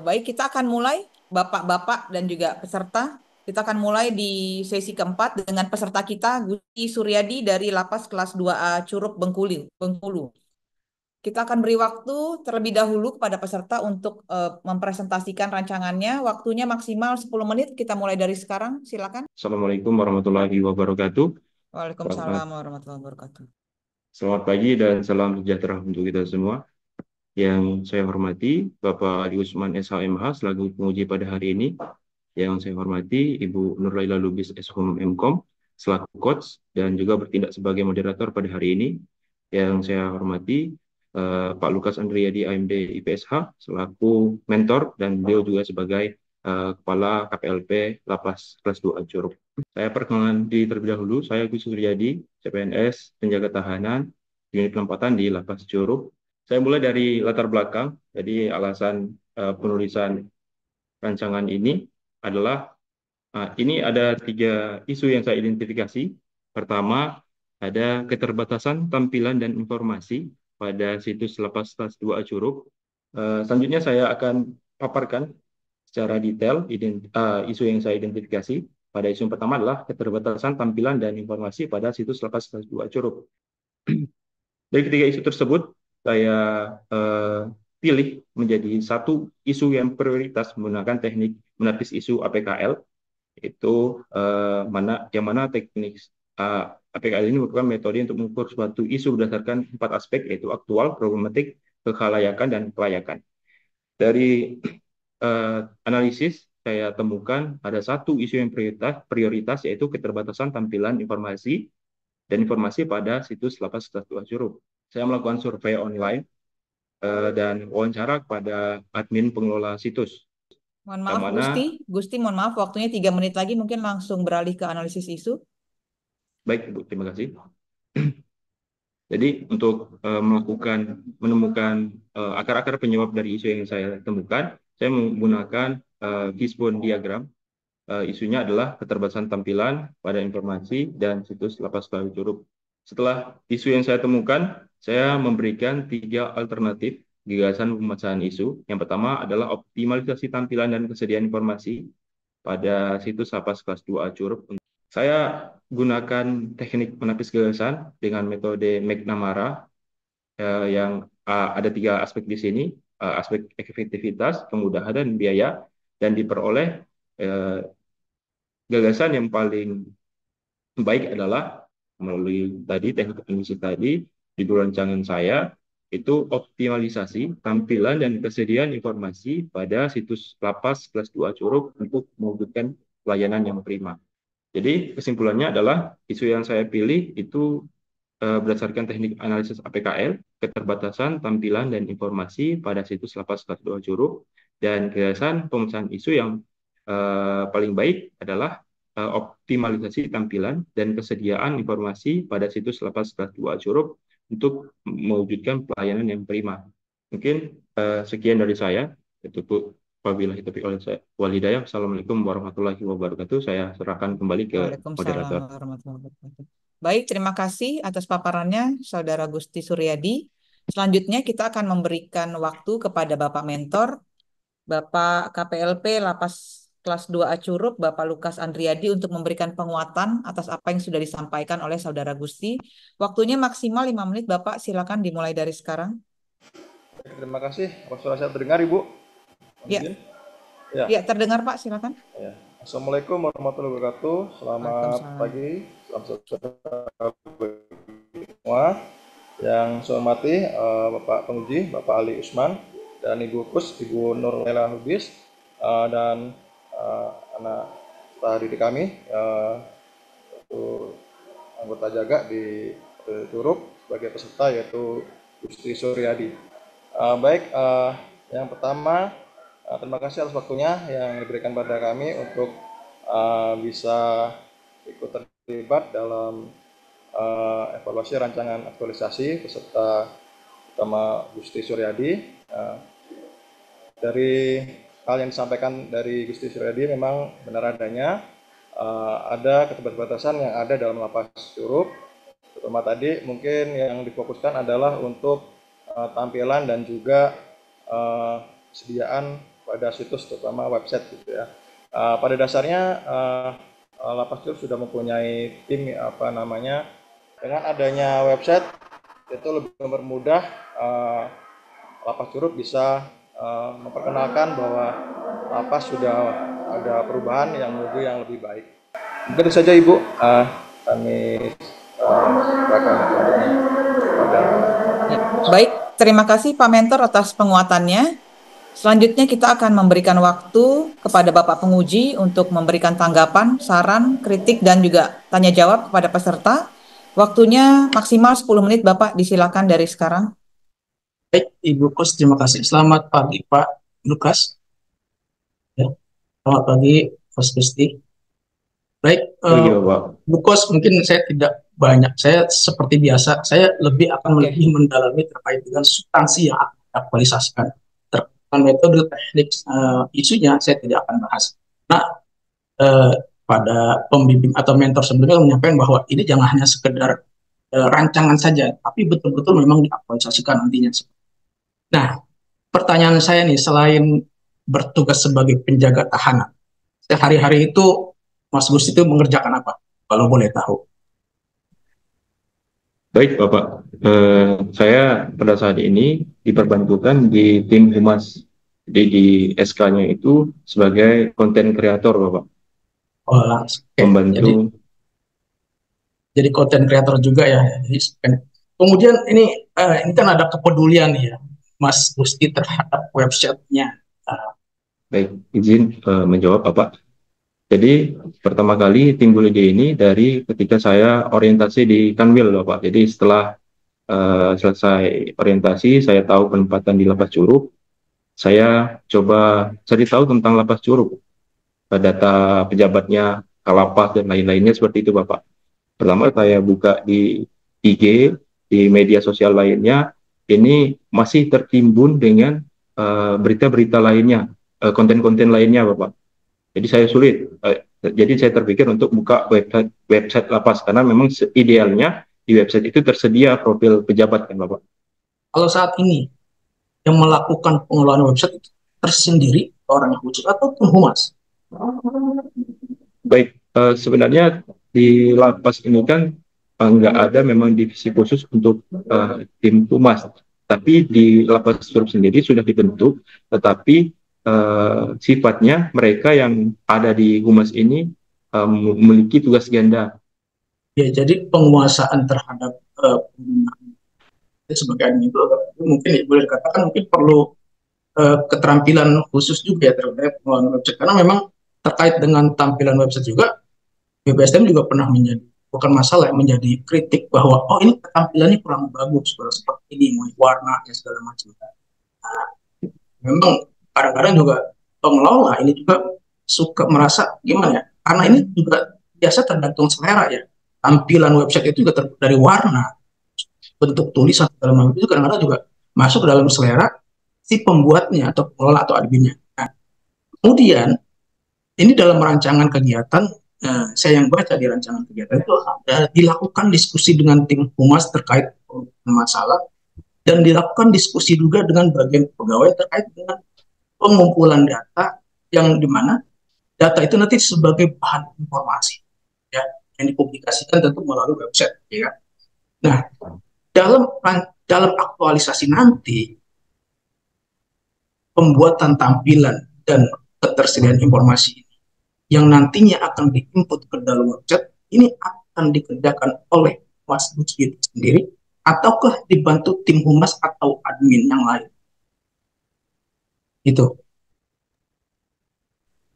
Baik, kita akan mulai, Bapak-bapak dan juga peserta. Kita akan mulai di sesi keempat dengan peserta kita, Gusti Suryadi dari Lapas Kelas 2A Curup Bengkulu. Bengkulu. Kita akan beri waktu terlebih dahulu kepada peserta untuk mempresentasikan rancangannya. Waktunya maksimal 10 menit. Kita mulai dari sekarang. Silakan. Assalamualaikum warahmatullahi wabarakatuh. Selamat, Waalaikumsalam warahmatullahi wabarakatuh. selamat pagi dan salam sejahtera untuk kita semua. Yang saya hormati Bapak Ali Usman SHMH selaku penguji pada hari ini. Yang saya hormati Ibu Nurlaila Lubis SHM MKOM selaku coach dan juga bertindak sebagai moderator pada hari ini. Yang saya hormati Pak Lukas Andriadi AMD IPSH selaku mentor dan beliau juga sebagai Kepala KPLP Lapas Kelas 2 Curug. Saya perkenalkan diri terlebih dahulu, saya Gus Suryadi, CPNS, penjaga tahanan, unit penempatan di Lapas Curug. Saya mulai dari latar belakang, jadi alasan penulisan rancangan ini adalah, ini ada 3 isu yang saya identifikasi. Pertama, ada keterbatasan tampilan dan informasi pada situs Lapas Kelas 2 Curug. Selanjutnya saya akan paparkan secara detail isu yang saya identifikasi. Pada isu yang pertama adalah keterbatasan tampilan dan informasi pada situs Lapas Kelas 2 Curug. Dari ketiga isu tersebut, saya pilih menjadi satu isu yang prioritas menggunakan teknik menepis isu APKL, itu yang mana teknik APKL ini merupakan metode untuk mengukur suatu isu berdasarkan 4 aspek, yaitu aktual, problematik, kekhalayakan, dan kelayakan. Dari analisis saya temukan ada satu isu yang prioritas yaitu keterbatasan tampilan informasi dan informasi pada situs Lapas Kelas 2 Curug. Saya melakukan survei online dan wawancara kepada admin pengelola situs, Mohon yang maaf, Gusti. mana Gusti, mohon maaf, waktunya 3 menit lagi. Mungkin langsung beralih ke analisis isu. baik Bu, terima kasih. Jadi untuk menemukan akar-akar penyebab dari isu yang saya temukan, saya menggunakan fishbone diagram. Isunya adalah keterbatasan tampilan pada informasi dan situs Lapas Kelas Curug. Setelah isu yang saya temukan, saya memberikan 3 alternatif gagasan pemecahan isu. Yang pertama adalah optimalisasi tampilan dan kesediaan informasi pada situs Lapas Kelas 2 Curug. Saya gunakan teknik penepis gagasan dengan metode McNamara yang ada 3 aspek di sini, aspek efektivitas, kemudahan, dan biaya, dan diperoleh eh, gagasan yang paling baik adalah melalui tadi teknik analisis tadi di rancangan saya, itu optimalisasi tampilan dan kesediaan informasi pada situs Lapas Kelas 2 Curug untuk mewujudkan pelayanan yang prima. Jadi kesimpulannya adalah isu yang saya pilih itu berdasarkan teknik analisis APKL, keterbatasan tampilan dan informasi pada situs Lapas Kelas 2 Curug, dan gagasan pemecahan isu yang paling baik adalah optimalisasi tampilan dan kesediaan informasi pada situs Lapas Kelas 2 Curug untuk mewujudkan pelayanan yang prima. Mungkin sekian dari saya. Itu Bu. Wabillahi taufiq wal hidayah. Assalamualaikum warahmatullahi wabarakatuh. Saya serahkan kembali ke Waalaikumsalam moderator. warahmatullahi wabarakatuh. Baik, terima kasih atas paparannya, Saudara Gusti Suryadi. Selanjutnya kita akan memberikan waktu kepada Bapak Mentor, Bapak KPLP Lapas Kelas 2A Curup, Bapak Lukas Andriadi untuk memberikan penguatan atas apa yang sudah disampaikan oleh Saudara Gusti. Waktunya maksimal 5 menit, Bapak. Silakan dimulai dari sekarang. Terima kasih. Apa suara saya terdengar, Ibu? Ya, Izin? Ya, ya terdengar Pak, silakan. ya. Assalamualaikum warahmatullahi wabarakatuh. Selamat Waalaikumsalam. pagi, salam sejahtera semua. Yang saya hormati Bapak Penguji, Bapak Ali Usman, dan Ibu Kus, Ibu Nurlela Lubis, dan anak peserta didik kami, yaitu anggota jaga di Curug sebagai peserta, yaitu Gusti Suryadi. Baik, yang pertama, terima kasih atas waktunya yang diberikan pada kami untuk bisa ikut terlibat dalam evaluasi rancangan aktualisasi beserta utama Gusti Suryadi. Dari hal yang disampaikan dari Gusti Suryadi memang benar adanya ada keterbatasan yang ada dalam Lapas Curug. Terutama tadi mungkin yang difokuskan adalah untuk tampilan dan juga kesediaan pada situs terutama website gitu ya. Pada dasarnya Lapas Curup sudah mempunyai tim dengan adanya website itu lebih mempermudah Lapas Curup bisa memperkenalkan bahwa lapas sudah ada perubahan yang menuju yang lebih baik. Mungkin itu saja Ibu, kami silakan selanjutnya pada. Baik, terima kasih Pak Mentor atas penguatannya. Selanjutnya kita akan memberikan waktu kepada Bapak penguji untuk memberikan tanggapan, saran, kritik, dan juga tanya jawab kepada peserta. Waktunya maksimal 10 menit, Bapak, disilakan dari sekarang. Baik, Ibu Kus, terima kasih. Selamat pagi, Pak Lukas. Ya, selamat pagi, Mas Gusti. Baik, Bu Kus, mungkin saya tidak banyak. Saya seperti biasa, saya lebih akan lebih mendalami terkait dengan substansi yang akan diaktualisasikan. Terkait metode teknik isunya, saya tidak akan bahas. Nah, pada pembimbing atau mentor sebelumnya menyampaikan bahwa ini jangan hanya sekedar rancangan saja, tapi betul-betul memang diaktualisasikan nantinya. Nah, pertanyaan saya nih, selain bertugas sebagai penjaga tahanan, sehari-hari itu Mas Gus itu mengerjakan apa? Kalau boleh tahu. Baik, Bapak. Saya pada saat ini diperbantukan di tim Humas. Jadi di SK-nya itu sebagai konten kreator, Bapak. Oh, langsung. Membantu. Jadi konten kreator juga ya. Kemudian ini kan ada kepedulian ya, Mas Gusti terhadap website-nya. Baik, izin menjawab, Bapak. Jadi pertama kali timbul ide ini dari ketika saya orientasi di Kanwil, Bapak. Jadi setelah selesai orientasi, saya tahu penempatan di Lapas Curup. Saya coba cari tahu tentang Lapas Curup, data pejabatnya, kalapas dan lain-lainnya seperti itu, Bapak. Pertama saya buka di IG, di media sosial lainnya, ini masih tertimbun dengan berita-berita lainnya, konten-konten lainnya, Bapak. Jadi saya sulit. Jadi saya terpikir untuk buka website lapas karena memang idealnya di website itu tersedia profil pejabat kan, Bapak. Kalau saat ini yang melakukan pengelolaan website itu tersendiri orang yang khusus atau tim humas? Baik, sebenarnya di lapas ini kan nggak ada memang divisi khusus untuk tim humas. Tapi di Lapas Curup sendiri sudah dibentuk, tetapi sifatnya mereka yang ada di humas ini memiliki tugas ganda. Ya, jadi penguasaan terhadap sebagai admin itu mungkin boleh dikatakan mungkin perlu keterampilan khusus juga ya terhadap pengelolaan website, karena memang terkait dengan tampilan website juga BPSDM juga pernah menjadi bukan masalah menjadi kritik bahwa oh ini tampilannya kurang bagus seperti ini warnanya segala macam. Nah, memang kadang-kadang juga pengelola ini juga suka merasa gimana ya, karena ini juga biasa tergantung selera ya, tampilan website itu juga dari warna, bentuk tulisan segala macam itu kadang-kadang juga masuk ke dalam selera si pembuatnya atau pengelola atau adminnya. Nah, kemudian ini dalam rancangan kegiatan saya yang baca di rancangan kegiatan itu dilakukan diskusi dengan tim humas terkait masalah dan dilakukan diskusi juga dengan bagian pegawai terkait dengan pengumpulan data yang dimana data itu nanti sebagai bahan informasi ya yang dipublikasikan tentu melalui website ya. Nah, dalam aktualisasi nanti pembuatan tampilan dan ketersediaan informasi yang nantinya akan diinput ke dalam website ini akan dikerjakan oleh Mas Gusti sendiri ataukah dibantu tim humas atau admin yang lain? Itu.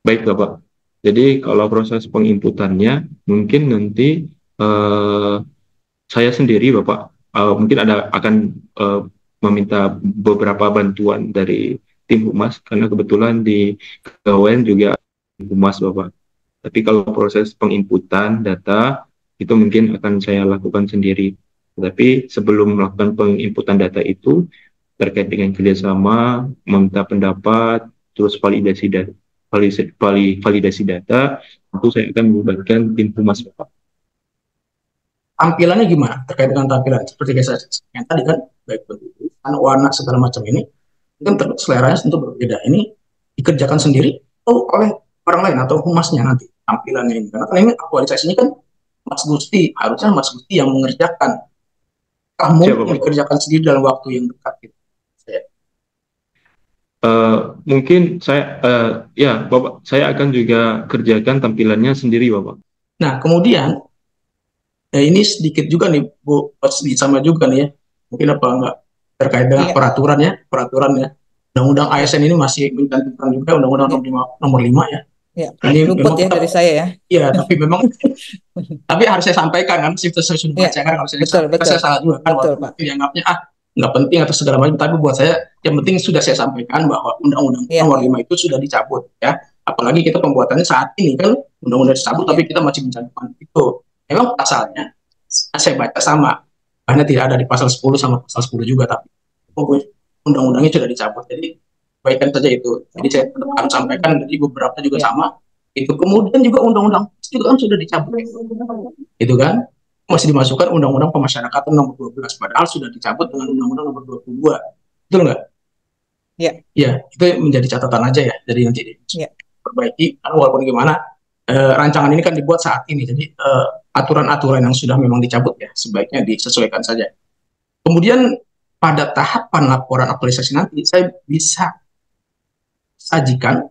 Baik, Bapak. Jadi kalau proses penginputannya mungkin nanti saya sendiri, Bapak, mungkin akan meminta beberapa bantuan dari tim humas karena kebetulan di Kepegawaian juga humas, Bapak. Tapi kalau proses penginputan data itu mungkin akan saya lakukan sendiri. Tapi sebelum melakukan penginputan data itu terkait dengan kerjasama, meminta pendapat, terus validasi data, tentu saya akan melibatkan tim humas, Bapak. Tampilannya gimana terkait dengan tampilan? Seperti saya yang tadi kan, baik bentuk warna segala macam ini, kan seleranya tentu berbeda. Ini dikerjakan sendiri atau oleh orang lain atau humasnya nanti tampilannya ini? Karena kan ini aktualisasinya kan Mas Gusti, harusnya Mas Gusti yang mengerjakan. Siapa Mungkin Pak? dikerjakan sendiri dalam waktu yang dekat gitu. Mungkin ya Bapak, saya akan juga kerjakan tampilannya sendiri Bapak. Nah, kemudian ini sedikit juga nih Bu, sama juga nih ya. Mungkin apa enggak terkait dengan Iya, peraturan ya. Undang-undang iya, ASN ini masih mencantumkan juga Undang-Undang iya, nomor 5 ya. iya. Ini Luput memang ya dari saya ya. iya, tapi memang tapi harus saya sampaikan kan, saya sudah Iya, baca kan, kalau saya betul, sampaikan betul, saya salah juga kan, betul walaupun Pak. mungkin dianggapnya nggak penting atau segala macam, tapi buat saya yang penting sudah saya sampaikan bahwa Undang-Undang Iya, Nomor 5 itu sudah dicabut ya. Apalagi kita pembuatannya saat ini kan Undang-Undang dicabut, iya, tapi kita masih mencantumkan itu. Memang pasalnya saya baca sama, hanya tidak ada di pasal 10 sama pasal 10 juga, tapi undang-undangnya sudah dicabut. Jadi baikkan saja itu. Jadi saya akan sampaikan dari beberapa juga iya, sama. Itu kemudian juga undang-undang juga kan sudah dicabut, itu kan masih dimasukkan undang-undang pemasyarakatan nomor 12 padahal sudah dicabut dengan undang-undang nomor 22, betul nggak? iya, Ya, itu menjadi catatan aja ya, jadi nanti iya, perbaiki karena walaupun gimana rancangan ini kan dibuat saat ini, jadi aturan-aturan yang sudah memang dicabut ya sebaiknya disesuaikan saja. Kemudian pada tahapan laporan aktualisasi nanti saya bisa sajikan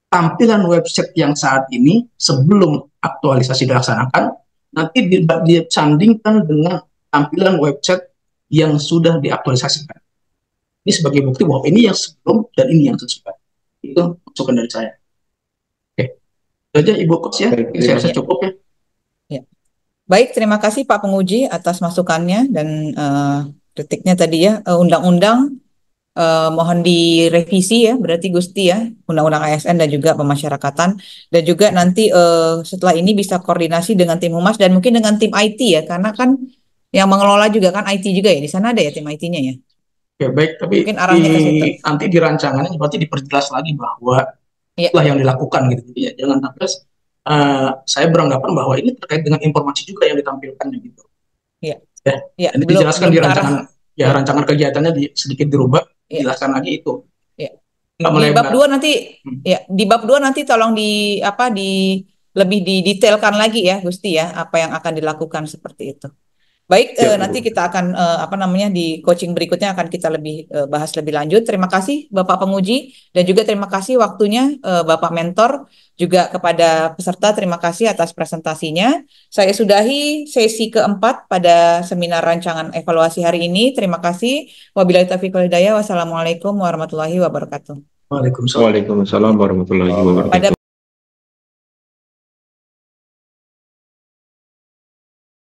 tampilan website yang saat ini sebelum aktualisasi dilaksanakan, nanti disandingkan dengan tampilan website yang sudah diaktualisasikan. Ini sebagai bukti bahwa ini yang sebelum dan ini yang sesuai. Itu masukan dari saya. Oke, itu aja Ibu Kos ya. Baik, Ini saya rasa iya, cukup ya. iya. Baik, terima kasih Pak Penguji atas masukannya dan kritiknya tadi ya. Undang-undang mohon direvisi ya, berarti Gusti ya, Undang-Undang ASN dan juga pemasyarakatan. Dan juga nanti setelah ini bisa koordinasi dengan tim Humas dan mungkin dengan tim IT ya, karena kan yang mengelola juga kan IT juga ya, di sana ada ya tim IT-nya ya. Oke, baik, tapi Mungkin arahnya ke situ. nanti di rancangannya berarti diperjelas lagi bahwa Iya, itulah yang dilakukan gitu. Jadi ya, jangan sampai saya beranggapan bahwa ini terkait dengan informasi juga yang ditampilkan gitu. iya, Ya, iya, dan belum dijelaskan belum di ke arah. rancangan, ya Iya, rancangan kegiatannya sedikit dirubah, iya, dijelaskan lagi itu. iya. Nggak Di bab melebar. 2 nanti Hmm, ya, di bab 2 nanti tolong di apa lebih didetailkan lagi ya Gusti ya, apa yang akan dilakukan seperti itu. Baik, Siap nanti Bapak. kita akan apa namanya di coaching berikutnya akan kita lebih bahas lebih lanjut. Terima kasih Bapak Penguji dan juga terima kasih waktunya Bapak Mentor, juga kepada peserta terima kasih atas presentasinya. Saya sudahi sesi keempat pada seminar rancangan evaluasi hari ini. Terima kasih. Wabillahi taufiq wal hidayah. Wassalamualaikum warahmatullahi wabarakatuh. Waalaikumsalam. Waalaikumsalam warahmatullahi Pada wabarakatuh.